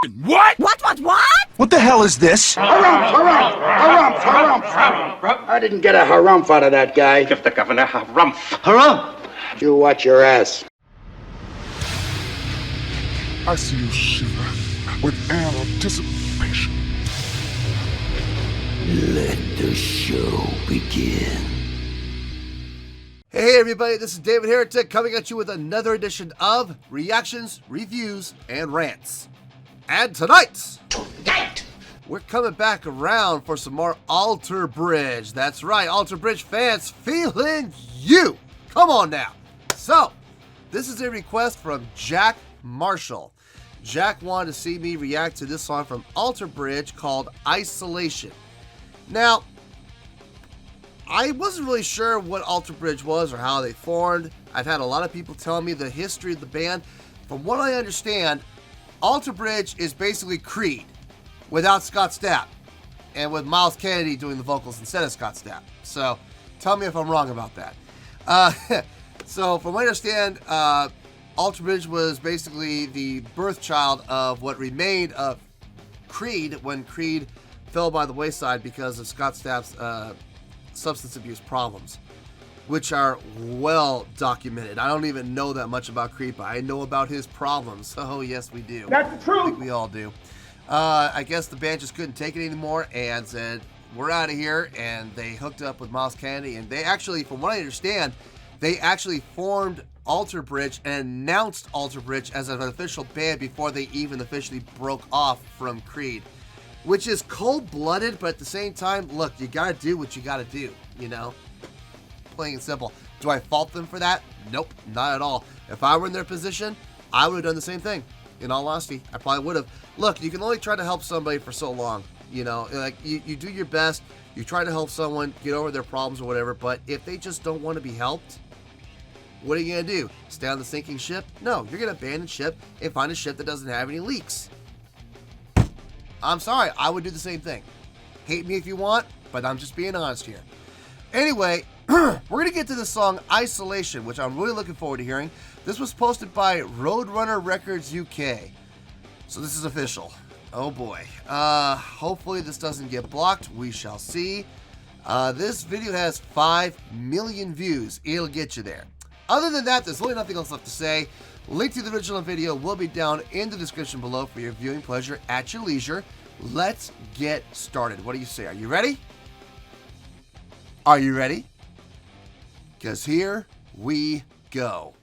What? What? What the hell is this? Harumph. I didn't get a harumph out of that guy. Give the governor harumph. Harumph! You watch your ass. I see you shiver with anticipation. Let the show begin. Hey everybody, this is David Heretic coming at you with another edition of Reactions, Reviews, and Rants. And tonight, we're coming back around for some more Alter Bridge. That's right, Alter Bridge Fans Feeling You. Come on now. So, this is a request from Jack Marshall. Jack wanted to see me react to this song from Alter Bridge called Isolation. Now, I wasn't really sure what Alter Bridge was or how they formed. I've had a lot of people telling me the history of the band. From what I understand, Alter Bridge is basically Creed without Scott Stapp and with Miles Kennedy doing the vocals instead of Scott Stapp. So, tell me if I'm wrong about that. So, from what I understand, Alter Bridge was basically the birth child of what remained of Creed when Creed fell by the wayside because of Scott Stapp's substance abuse problems, which are well documented. I don't even know that much about Creed, but I know about his problems. Oh, yes, we do. That's the truth. I think we all do. I guess the band just couldn't take it anymore and said, we're out of here, and they hooked up with Miles Kennedy, and they actually, from what I understand, they actually formed Alter Bridge and announced Alter Bridge as an official band before they even officially broke off from Creed, which is cold-blooded, but at the same time, look, you gotta do what you gotta do, you know? Plain and simple. Do I fault them for that? Nope, not at all. If I were in their position, I would have done the same thing. In all honesty, I probably would have. Look, you can only try to help somebody for so long, you know? Like, you do your best, you try to help someone get over their problems or whatever, but if they just don't want to be helped, what are you gonna do? Stay on the sinking ship? No, you're gonna abandon ship and find a ship that doesn't have any leaks. I'm sorry, I would do the same thing. Hate me if you want, but I'm just being honest here. Anyway, we're going to get to the song Isolation, which I'm really looking forward to hearing. This was posted by Roadrunner Records UK. So this is official. Oh boy. Hopefully this doesn't get blocked. We shall see. This video has 5 million views. It'll get you there. Other than that, there's really nothing else left to say. Link to the original video will be down in the description below for your viewing pleasure at your leisure. Let's get started. What do you say? Are you ready? Are you ready? Because here we go.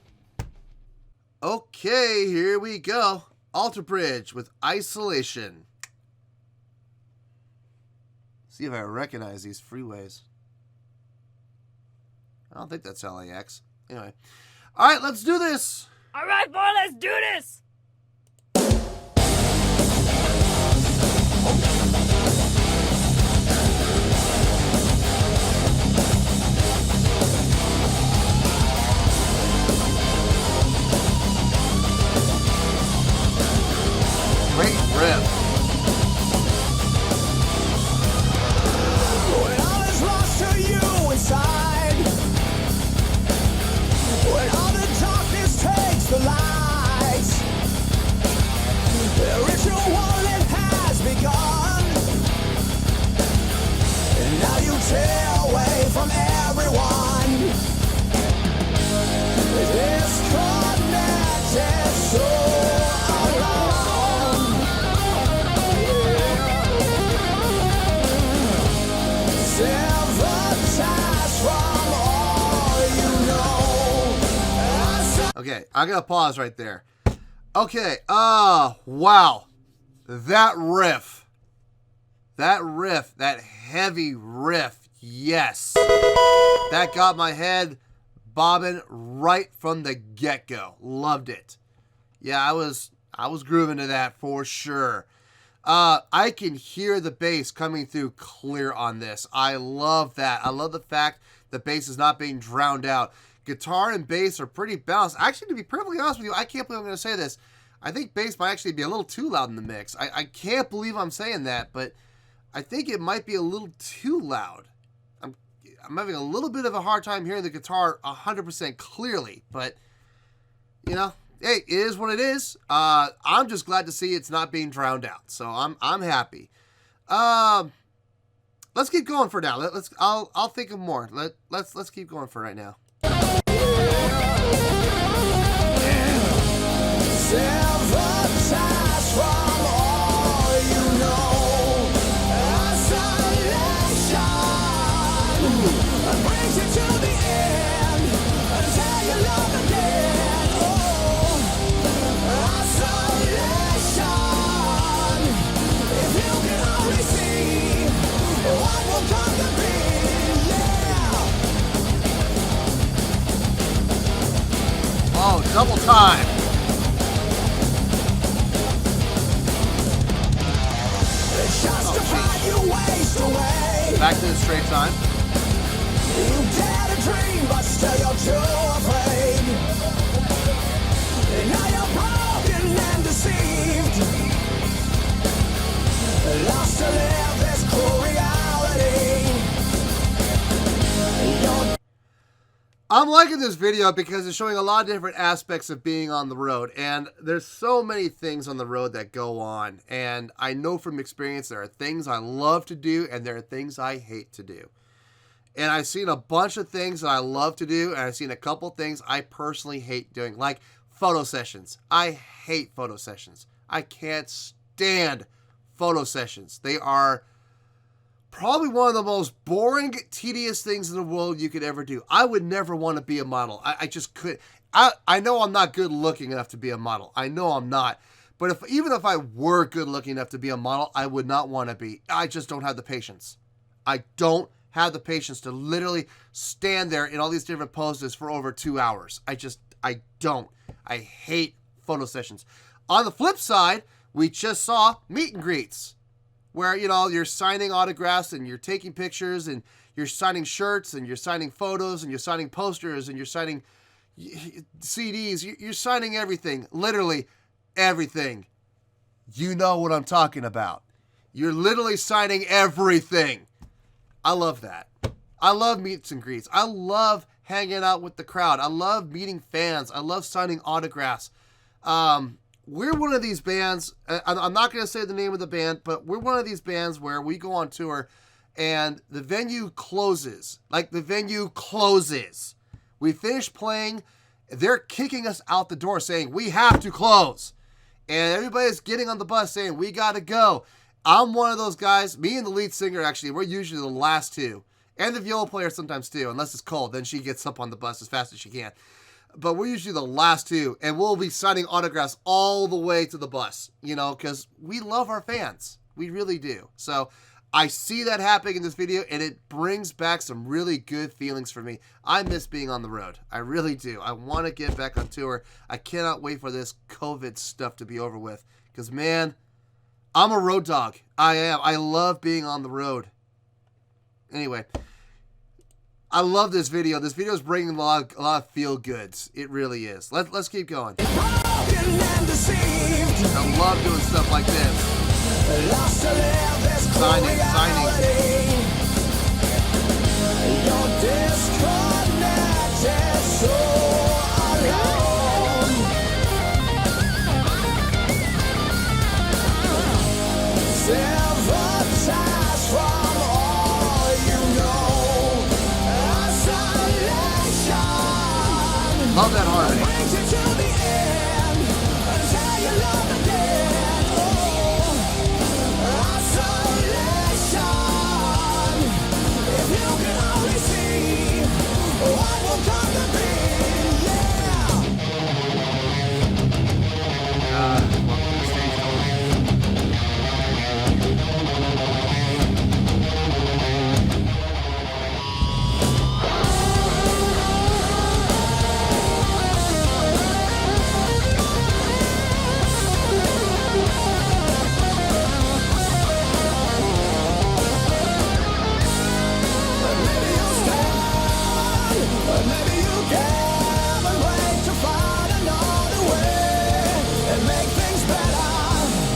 Okay, here we go. Alter Bridge with Isolation. See if I recognize these freeways. I don't think that's LAX. Anyway. All right, let's do this. All right, boy, let's do this. Great riff. When all is lost to you inside, when all the darkness takes the light, the ritual it has begun, and now you tear away from everyone. Disconnected, so alone. Sabotage from all you know. Okay, I'm going to pause right there. Okay, wow. That riff, that heavy riff, yes. That got my head bobbing right from the get-go. Loved it. Yeah, I was grooving to that for sure. I can hear the bass coming through clear on this. I love that. I love the fact the bass is not being drowned out. Guitar and bass are pretty balanced. Actually, to be perfectly honest with you, I can't believe I'm going to say this. I think bass might actually be a little too loud in the mix. I can't believe I'm saying that, but I think it might be a little too loud. I'm having a little bit of a hard time hearing the guitar 100% clearly, but, you know, hey, it is what it is. I'm just glad to see it's not being drowned out. So I'm happy. Let's keep going for now. I'll think of more. Let's keep going for right now. Sabotage from all you know. Isolation brings you to the end until you love again. Oh, isolation. If you can only see what will come to be, yeah. Oh, double time. Justify you waste away. Back to the straight time. You dare to dream, but still you're too afraid. And now you're broken and deceived. Lost to live this cruel reality. I'm liking this video because it's showing a lot of different aspects of being on the road, and there's so many things on the road that go on, and I know from experience there are things I love to do and there are things I hate to do. And I've seen a bunch of things that I love to do, and I've seen a couple things I personally hate doing, like photo sessions. I hate photo sessions. I can't stand photo sessions. They are probably one of the most boring, tedious things in the world you could ever do. I would never want to be a model. I just couldn't. I know I'm not good looking enough to be a model. I know I'm not. But even if I were good looking enough to be a model, I would not want to be. I just don't have the patience. I don't have the patience to literally stand there in all these different poses for over 2 hours. I don't. I hate photo sessions. On the flip side, we just saw meet and greets, where, you know, you're signing autographs and you're taking pictures and you're signing shirts and you're signing photos and you're signing posters and you're signing CDs. You're signing everything, literally everything. You know what I'm talking about. You're literally signing everything. I love that. I love meets and greets. I love hanging out with the crowd. I love meeting fans. I love signing autographs. We're one of these bands, I'm not going to say the name of the band, but we're one of these bands where we go on tour and the venue closes. Like, the venue closes. We finish playing, they're kicking us out the door saying, we have to close. And everybody's getting on the bus saying, we got to go. I'm one of those guys, me and the lead singer, actually, we're usually the last two. And the viola player sometimes too, unless it's cold. Then she gets up on the bus as fast as she can. But we're usually the last two, and we'll be signing autographs all the way to the bus, you know, because we love our fans. We really do. So I see that happening in this video, and it brings back some really good feelings for me. I miss being on the road. I really do. I want to get back on tour. I cannot wait for this COVID stuff to be over with, because, man, I'm a road dog. I am. I love being on the road. Anyway, I love this video. This video is bringing a lot of feel goods. It really is. Let's keep going. I love doing stuff like this. Signing. Sabotage from all you know. Isolation Love that harmony. brings you to the end until you love again. Oh, isolation. If you can only see what will come to be, Welcome to the stage, maybe you can wait to find another way and make things better.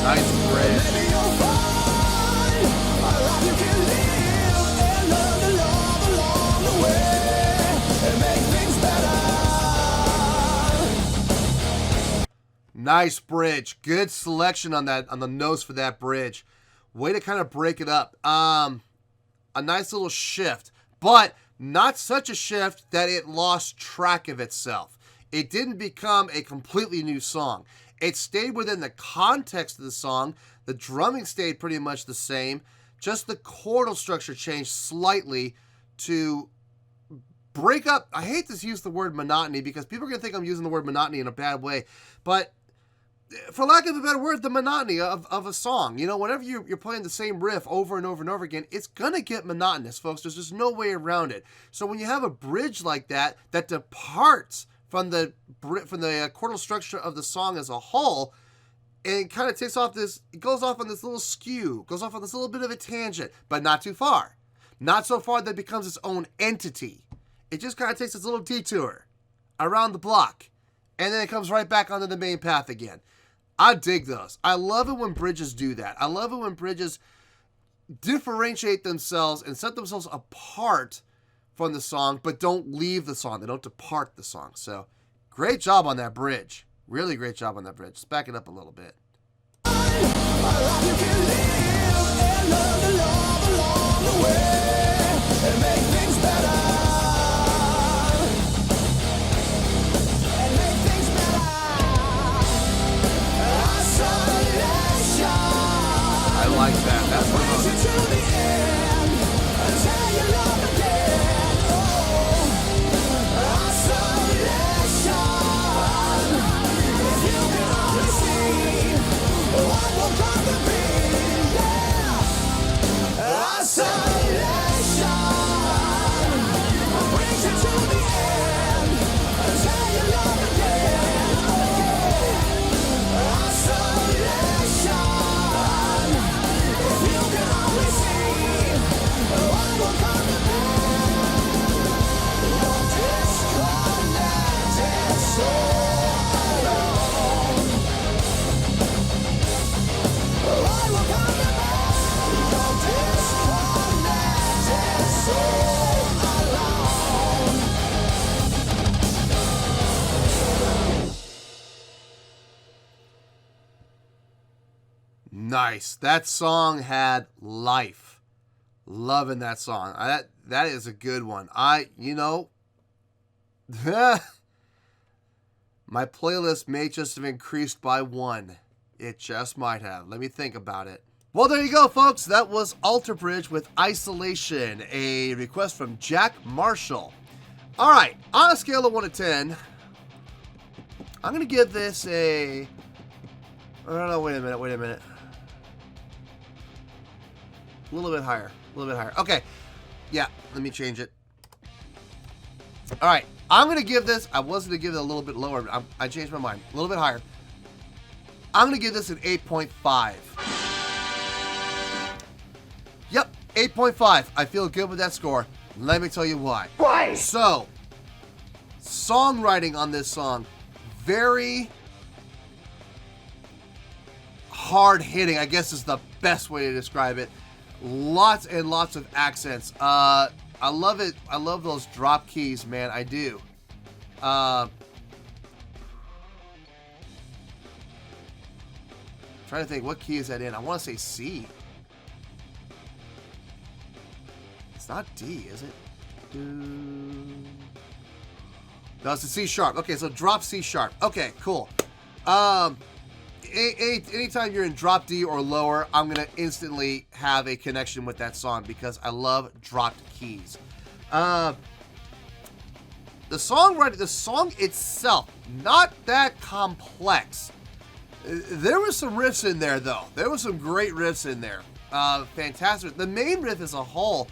Nice bridge. Maybe you'll find a life you can live and learn to love along the way and make things better. Nice bridge. Good selection on that, on the notes for that bridge. Way to kind of break it up. A nice little shift, but not such a shift that it lost track of itself. It didn't become a completely new song. It stayed within the context of the song. The drumming stayed pretty much the same. Just the chordal structure changed slightly to break up. I hate to use the word monotony because people are going to think I'm using the word monotony in a bad way. But for lack of a better word, the monotony of a song. You know, whenever you're playing the same riff over and over and over again, it's going to get monotonous, folks. There's just no way around it. So when you have a bridge like that departs from the chordal structure of the song as a whole, and it kind of takes off this, it goes off on this little skew, goes off on this little bit of a tangent, but not too far. Not so far that it becomes its own entity. It just kind of takes this little detour around the block, and then it comes right back onto the main path again. I dig those. I love it when bridges do that. I love it when bridges differentiate themselves and set themselves apart from the song, but don't leave the song. They don't depart the song. So, great job on that bridge. Really great job on that bridge. Let's back it up a little bit. I like that. That's what nice. That song had life. Loving that song. That is a good one. My playlist may just have increased by 1. It just might have. Let me think about it. Well, there you go, folks. That was Alter Bridge with Isolation, a request from Jack Marshall. All right, on a scale of 1 to 10, I'm going to give this a... Oh, no, wait a minute. A little bit higher. Okay. Yeah, let me change it. All right, I'm going to give this... I was going to give it a little bit lower, but I changed my mind. A little bit higher. I'm going to give this an 8.5. Yep, 8.5. I feel good with that score. Let me tell you why. Why? So, songwriting on this song, very hard-hitting, I guess is the best way to describe it. Lots and lots of accents. I love it. I love those drop keys, man. I do. Trying to think, what key is that in? I want to say C. It's not D, is it? No, it's a C sharp. Okay, so drop C sharp. Okay, cool. Anytime you're in drop D or lower, I'm going to instantly have a connection with that song because I love dropped keys. The song itself, not that complex. There were some riffs in there, though. There were some great riffs in there. Fantastic. The main riff as a whole,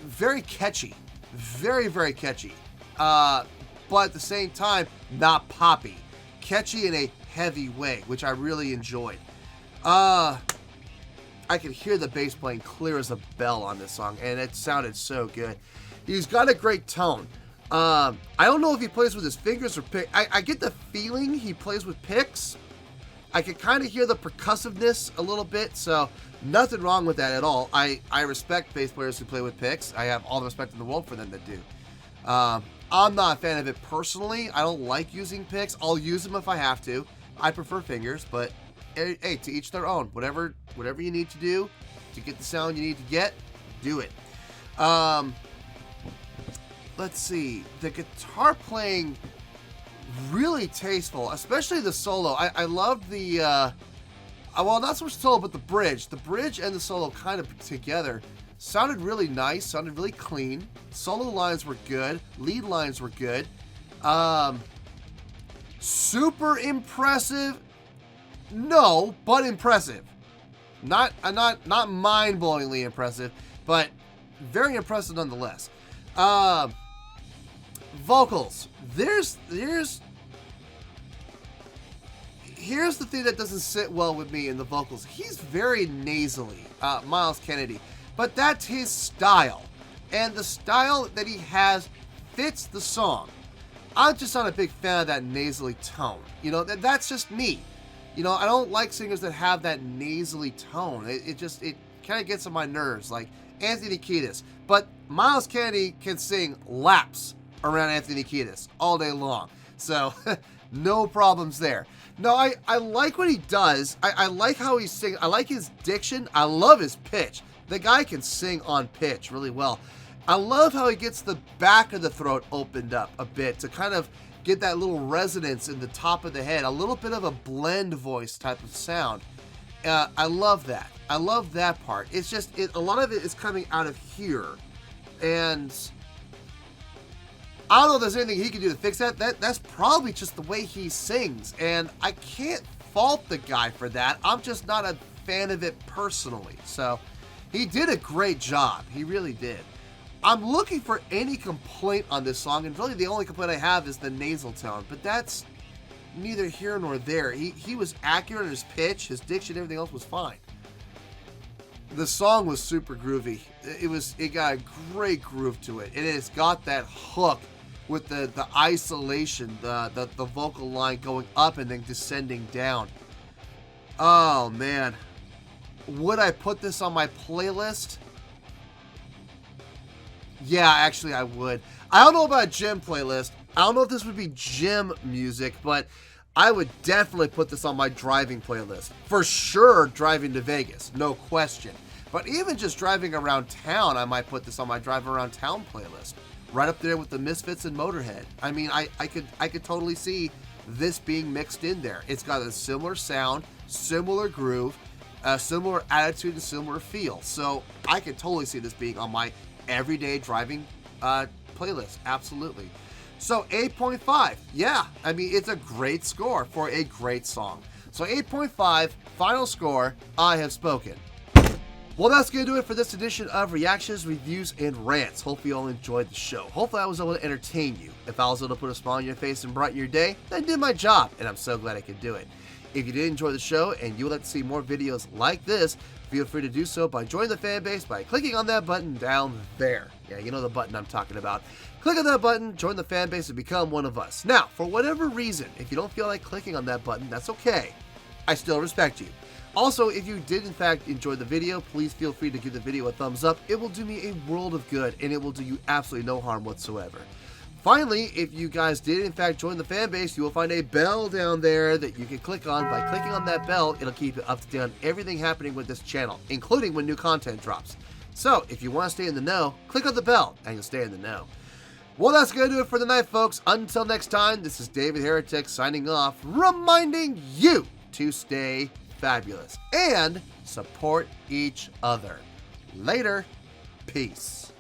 very catchy. Very, very catchy. But at the same time, not poppy. Catchy in a heavy way, which I really enjoyed. I could hear the bass playing clear as a bell on this song, and it sounded so good. He's got a great tone. I don't know if he plays with his fingers or pick. I get the feeling he plays with picks. I can kind of hear the percussiveness a little bit, so nothing wrong with that at all. I respect bass players who play with picks. I have all the respect in the world for them that do. I'm not a fan of it personally. I don't like using picks. I'll use them if I have to. I prefer fingers, but hey, to each their own. Whatever you need to do to get the sound you need to get, do it. Let's see. The guitar playing, really tasteful, especially the solo. I love the, well, not so much solo, but the bridge. The bridge and the solo kind of together sounded really nice, sounded really clean. Solo lines were good. Lead lines were good. Super impressive? No, but impressive. Not mind-blowingly impressive, but very impressive nonetheless. Vocals. Here's the thing that doesn't sit well with me in the vocals. He's very nasally, Miles Kennedy, but that's his style, and the style that he has fits the song. I'm just not a big fan of that nasally tone. You know, that's just me. You know, I don't like singers that have that nasally tone. It kind of gets on my nerves, like Anthony Kiedis. But Miles Kennedy can sing laps around Anthony Kiedis all day long. So, no problems there. No, I like what he does. I like how he sings. I like his diction. I love his pitch. The guy can sing on pitch really well. I love how he gets the back of the throat opened up a bit to kind of get that little resonance in the top of the head. A little bit of a blend voice type of sound. I love that. I love that part. It's just, a lot of it is coming out of here. And I don't know if there's anything he can do to fix that. That's probably just the way he sings. And I can't fault the guy for that. I'm just not a fan of it personally. So he did a great job. He really did. I'm looking for any complaint on this song, and really the only complaint I have is the nasal tone, but that's neither here nor there. He was accurate in his pitch, his diction, everything else was fine. The song was super groovy. It got a great groove to it, and it's got that hook with the isolation, the vocal line going up and then descending down. Oh man, would I put this on my playlist? Yeah, actually I would. I don't know about a gym playlist. I don't know if this would be gym music, but I would definitely put this on my driving playlist. For sure, driving to Vegas, no question. But even just driving around town, I might put this on my drive around town playlist. Right up there with the Misfits and Motorhead. I mean, I could totally see this being mixed in there. It's got a similar sound, similar groove, a similar attitude, and similar feel. So I could totally see this being on my everyday driving playlist. Absolutely. So 8.5. Yeah, I mean, it's a great score for a great song. So 8.5, final score, I have spoken. Well, that's going to do it for this edition of Reactions, Reviews, and Rants. Hope you all enjoyed the show. Hopefully I was able to entertain you. If I was able to put a smile on your face and brighten your day, then I did my job, and I'm so glad I could do it. If you did enjoy the show and you would like to see more videos like this, feel free to do so by joining the fan base by clicking on that button down there. Yeah, you know the button I'm talking about. Click on that button, join the fan base, and become one of us. Now, for whatever reason, if you don't feel like clicking on that button, that's okay. I still respect you. Also, if you did in fact enjoy the video, please feel free to give the video a thumbs up. It will do me a world of good, and it will do you absolutely no harm whatsoever. Finally, if you guys did in fact join the fan base, you will find a bell down there that you can click on. By clicking on that bell, it'll keep you up to date on everything happening with this channel, including when new content drops. So, if you want to stay in the know, click on the bell, and you'll stay in the know. Well, that's going to do it for the night, folks. Until next time, this is David Heretic signing off, reminding you to stay fabulous and support each other. Later. Peace.